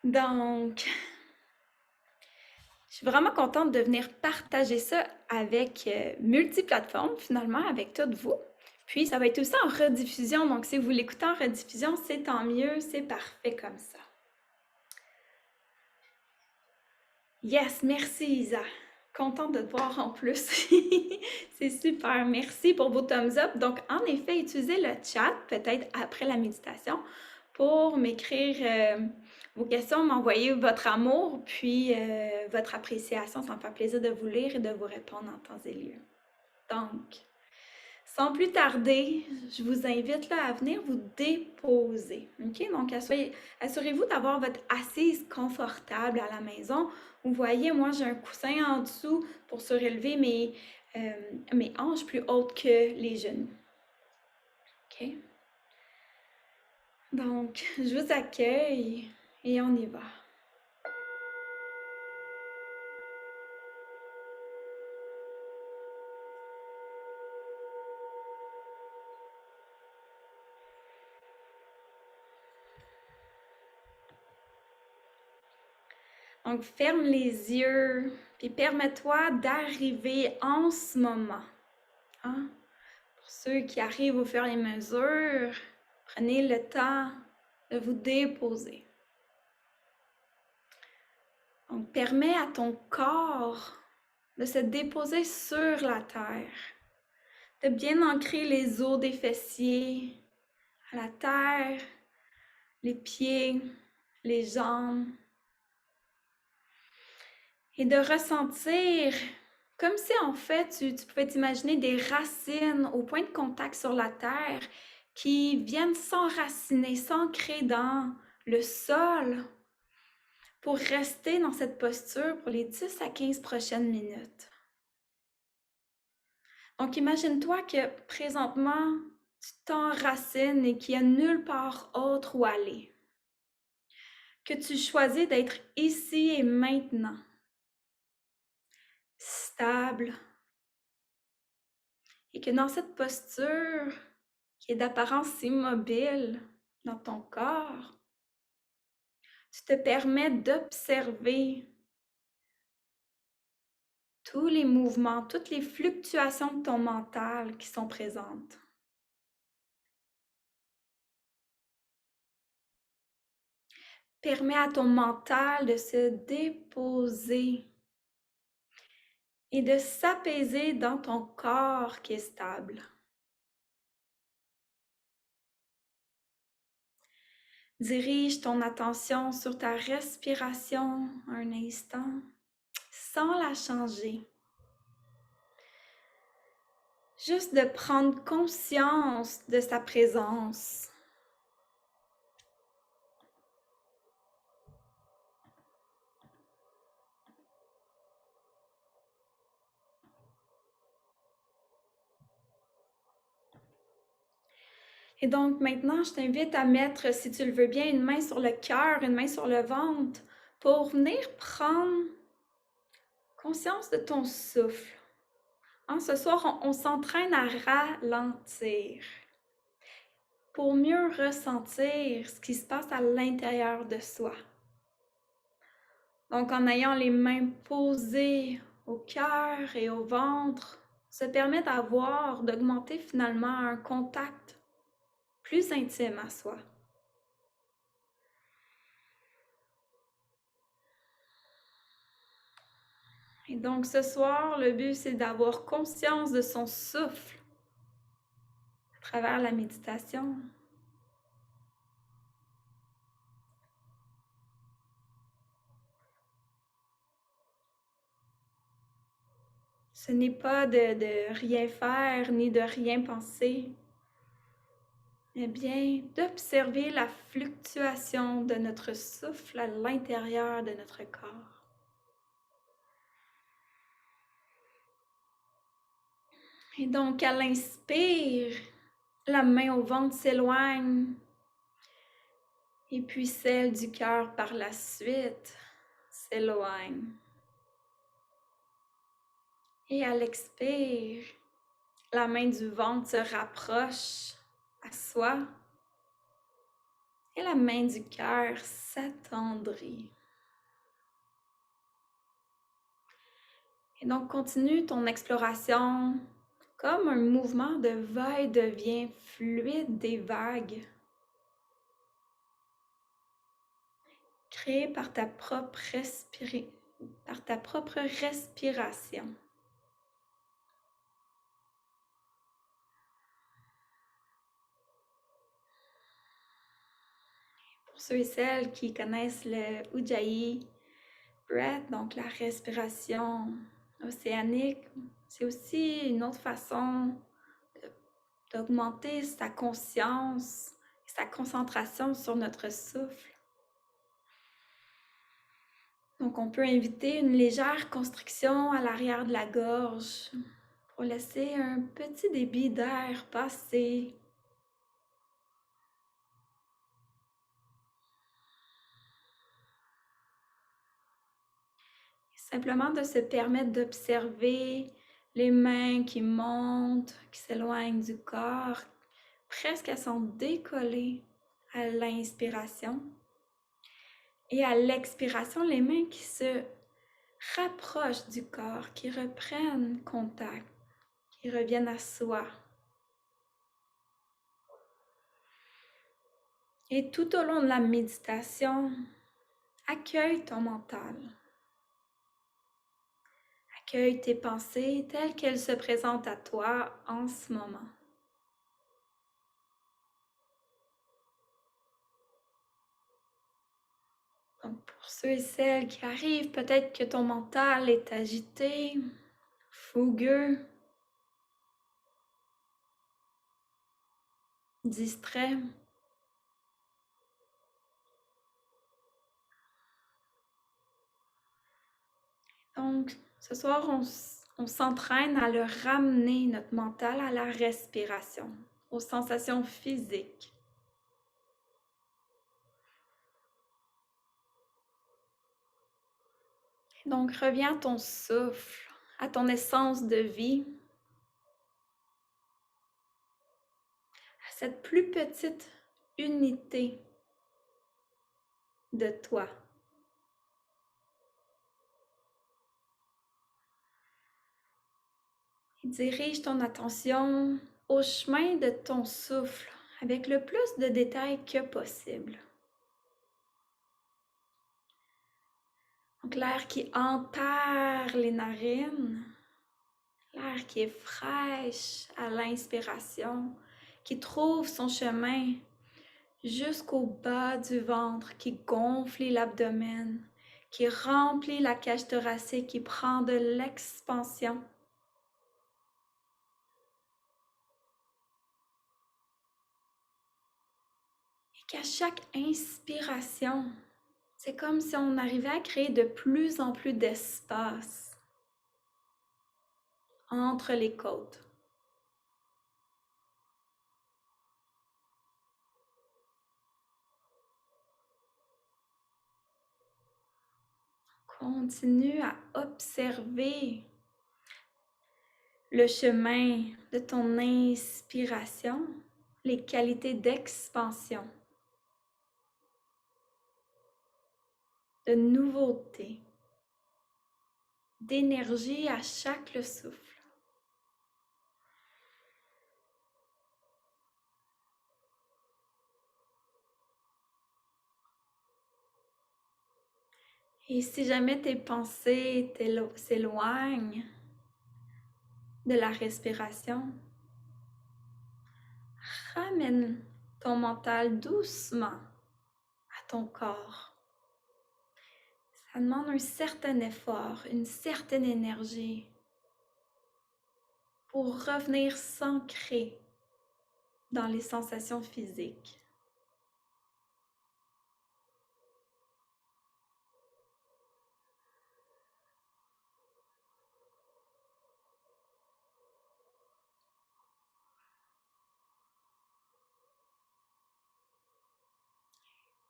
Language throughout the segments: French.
Donc, je suis vraiment contente de venir partager ça avec multiplateformes, finalement, avec toutes vous. Puis, ça va être aussi en rediffusion. Donc, si vous l'écoutez en rediffusion, c'est tant mieux, c'est parfait comme ça. Yes, merci Isa. Contente de te voir en plus. C'est super. Merci pour vos thumbs up. Donc, en effet, utilisez le chat, peut-être après la méditation, pour m'écrire vos questions, m'envoyer votre amour, puis votre appréciation. Ça me fait plaisir de vous lire et de vous répondre en temps et lieu. Donc, sans plus tarder, je vous invite là, à venir vous déposer. OK? Donc, assurez-vous d'avoir votre assise confortable à la maison. Vous voyez, moi, j'ai un coussin en dessous pour surélever mes hanches plus hautes que les genoux. OK? Donc, je vous accueille et on y va. Donc, ferme les yeux, puis permets-toi d'arriver en ce moment. Hein? Pour ceux qui arrivent au fur et à mesure, prenez le temps de vous déposer. Donc, permets à ton corps de se déposer sur la terre, de bien ancrer les os des fessiers à la terre, les pieds, les jambes, et de ressentir comme si en fait tu pouvais t'imaginer des racines au point de contact sur la terre qui viennent s'enraciner, s'ancrer dans le sol pour rester dans cette posture pour les 10 à 15 prochaines minutes. Donc imagine-toi que présentement, tu t'enracines et qu'il n'y a nulle part autre où aller. Que tu choisis d'être ici et maintenant, stable, et que dans cette posture qui est d'apparence immobile dans ton corps, tu te permets d'observer tous les mouvements, toutes les fluctuations de ton mental qui sont présentes. Permets à ton mental de se déposer et de s'apaiser dans ton corps qui est stable. Dirige ton attention sur ta respiration un instant sans la changer. Juste de prendre conscience de sa présence. Et donc maintenant, je t'invite à mettre, si tu le veux bien, une main sur le cœur, une main sur le ventre pour venir prendre conscience de ton souffle. Hein, ce soir, on s'entraîne à ralentir pour mieux ressentir ce qui se passe à l'intérieur de soi. Donc, en ayant les mains posées au cœur et au ventre, se permet d'augmenter finalement un contact plus intime à soi. Et donc, ce soir, le but, c'est d'avoir conscience de son souffle à travers la méditation. Ce n'est pas de rien faire ni de rien penser, mais bien d'observer la fluctuation de notre souffle à l'intérieur de notre corps. Et donc, à l'inspire, la main au ventre s'éloigne, et puis celle du cœur par la suite s'éloigne. Et à l'expire, la main du ventre se rapproche à soi Et la main du cœur s'attendrit. Et donc, continue ton exploration comme un mouvement de va et devient fluide des vagues, créé par ta propre respiration. Pour ceux et celles qui connaissent le Ujjayi breath, donc la respiration océanique, c'est aussi une autre façon d'augmenter sa conscience et sa concentration sur notre souffle. Donc, on peut inviter une légère constriction à l'arrière de la gorge pour laisser un petit débit d'air passer. Simplement de se permettre d'observer les mains qui montent, qui s'éloignent du corps, presque à s'en décoller à l'inspiration. Et à l'expiration, les mains qui se rapprochent du corps, qui reprennent contact, qui reviennent à soi. Et tout au long de la méditation, accueille ton mental. Accueille tes pensées telles qu'elles se présentent à toi en ce moment. Donc pour ceux et celles qui arrivent, peut-être que ton mental est agité, fougueux, distrait. Donc ce soir, on s'entraîne à le ramener, notre mental, à la respiration, aux sensations physiques. Donc reviens à ton souffle, à ton essence de vie, à cette plus petite unité de toi. Et dirige ton attention au chemin de ton souffle avec le plus de détails que possible. Donc l'air qui enterre les narines, l'air qui est fraîche à l'inspiration, qui trouve son chemin jusqu'au bas du ventre, qui gonfle l'abdomen, qui remplit la cage thoracique, qui prend de l'expansion. Et qu'à chaque inspiration, c'est comme si on arrivait à créer de plus en plus d'espace entre les côtes. Continue à observer le chemin de ton inspiration, les qualités d'expansion, de nouveauté, d'énergie à chaque souffle. Et si jamais tes pensées s'éloignent de la respiration, ramène ton mental doucement à ton corps. Ça demande un certain effort, une certaine énergie pour revenir s'ancrer dans les sensations physiques.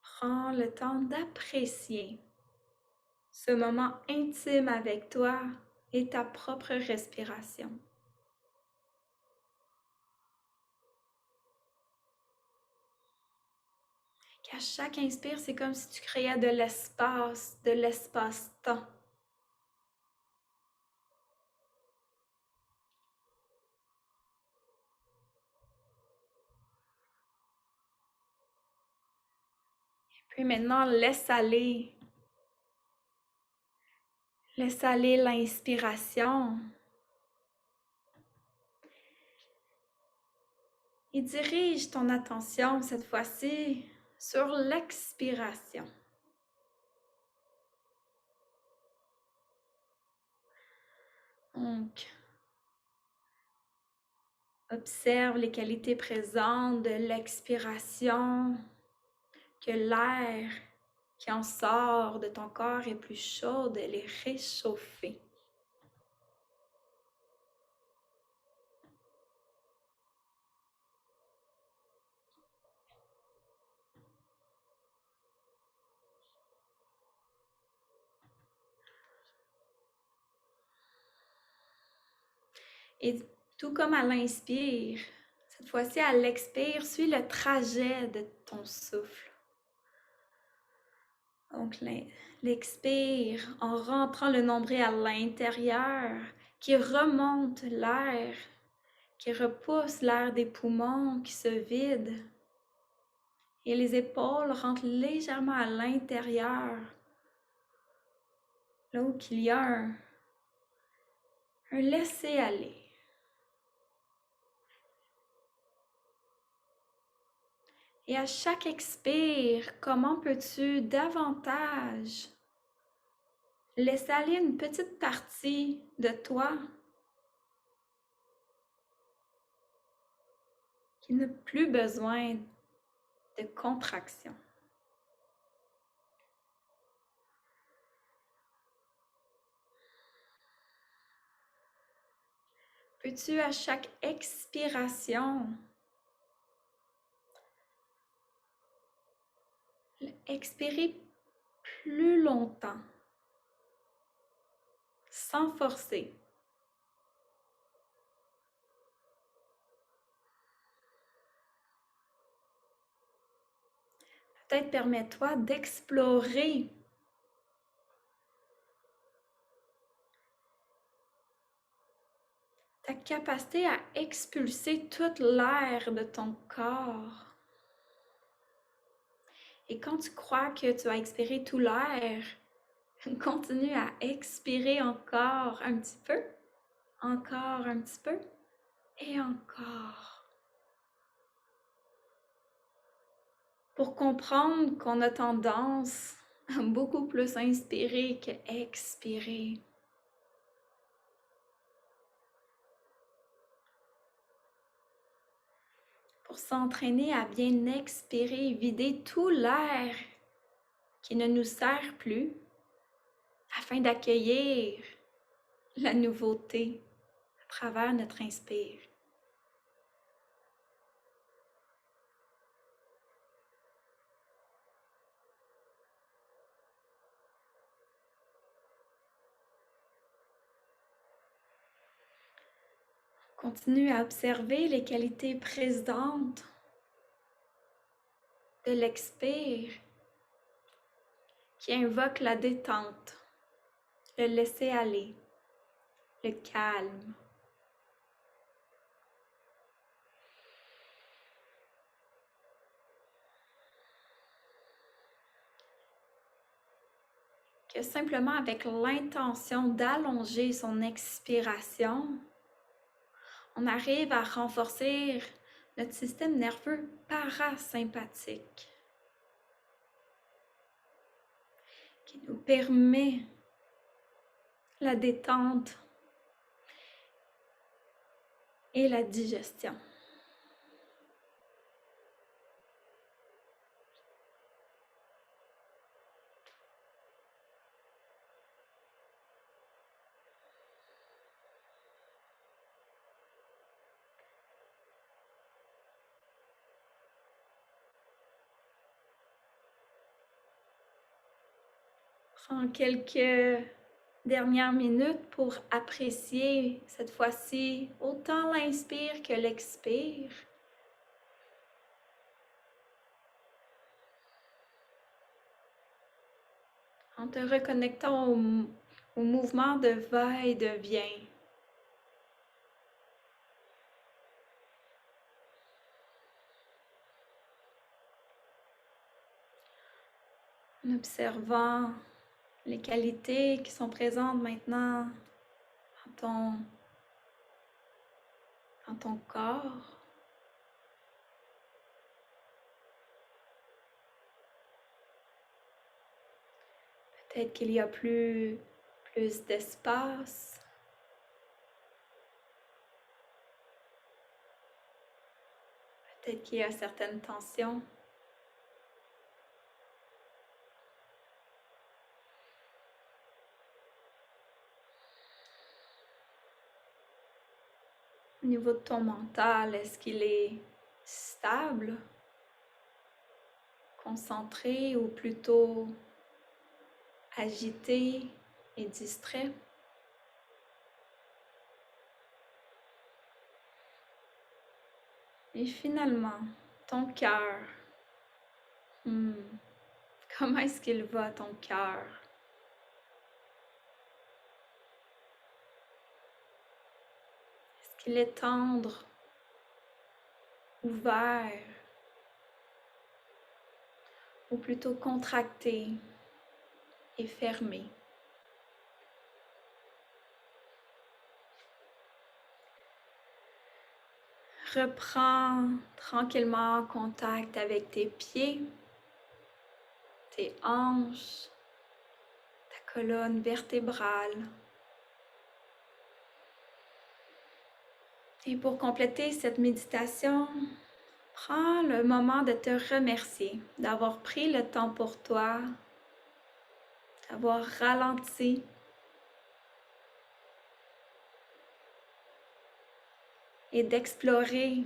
Prends le temps d'apprécier ce moment intime avec toi et ta propre respiration. Puis à chaque inspire, c'est comme si tu créais de l'espace-temps. Puis maintenant, laisse aller. Laisse aller l'inspiration. Et dirige ton attention cette fois-ci sur l'expiration. Donc, observe les qualités présentes de l'expiration, que l'air qui en sort de ton corps est plus chaude, elle est réchauffée. Et tout comme à l'inspire, cette fois-ci à l'expire, suis le trajet de ton souffle. Donc l'expire en rentrant le nombril à l'intérieur, qui remonte l'air, qui repousse l'air des poumons, qui se vide. Et les épaules rentrent légèrement à l'intérieur, là où il y a un laisser-aller. Et à chaque expire, comment peux-tu davantage laisser aller une petite partie de toi qui n'a plus besoin de contraction? Peux-tu à chaque expiration expirer plus longtemps, sans forcer? Peut-être permets-toi d'explorer ta capacité à expulser toute l'air de ton corps. Et quand tu crois que tu as expiré tout l'air, continue à expirer encore un petit peu, encore un petit peu, et encore. Pour comprendre qu'on a tendance à beaucoup plus inspirer que expirer. Pour s'entraîner à bien expirer, vider tout l'air qui ne nous sert plus afin d'accueillir la nouveauté à travers notre inspire. Continue à observer les qualités présentes de l'expire qui invoque la détente, le laisser aller, le calme. Que simplement avec l'intention d'allonger son expiration, on arrive à renforcer notre système nerveux parasympathique qui nous permet la détente et la digestion. Prends quelques dernières minutes pour apprécier cette fois-ci autant l'inspire que l'expire. en te reconnectant au mouvement de va et de vient. En observant les qualités qui sont présentes maintenant dans ton corps. Peut-être qu'il y a plus d'espace. Peut-être qu'il y a certaines tensions. Au niveau de ton mental, est-ce qu'il est stable, concentré ou plutôt agité et distrait? Et finalement, ton cœur. Comment est-ce qu'il va, ton cœur? Est-ce qu'il est tendre, ouvert, ou plutôt contracté et fermé? Reprends tranquillement contact avec tes pieds, tes hanches, ta colonne vertébrale. Et pour compléter cette méditation, prends le moment de te remercier, d'avoir pris le temps pour toi, d'avoir ralenti et d'explorer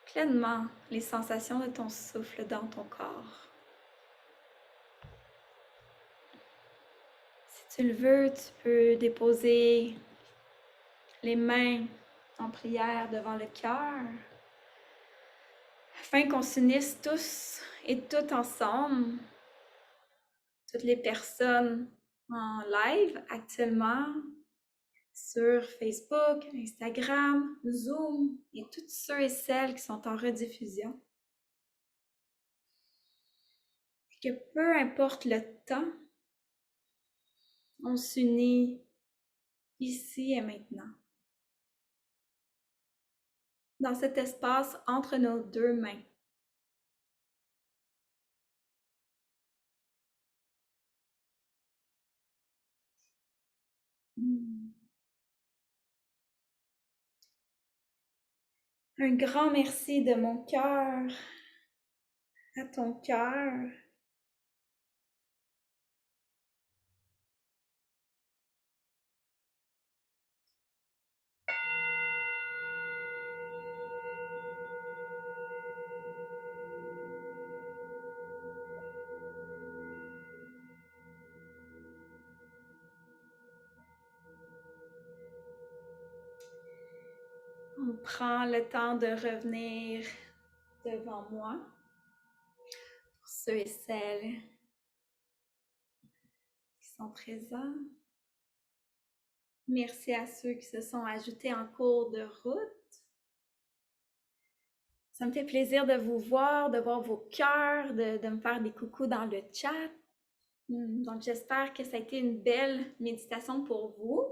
pleinement les sensations de ton souffle dans ton corps. Si tu le veux, tu peux déposer les mains en prière devant le cœur afin qu'on s'unisse tous et toutes ensemble, toutes les personnes en live actuellement sur Facebook, Instagram, Zoom et tous ceux et celles qui sont en rediffusion. Que peu importe le temps, on s'unit ici et maintenant. Dans cet espace entre nos deux mains. Un grand merci de mon cœur à ton cœur. On prend le temps de revenir devant moi pour ceux et celles qui sont présents. Merci à ceux qui se sont ajoutés en cours de route. Ça me fait plaisir de vous voir, de voir vos cœurs, de me faire des coucous dans le chat. Donc, j'espère que ça a été une belle méditation pour vous.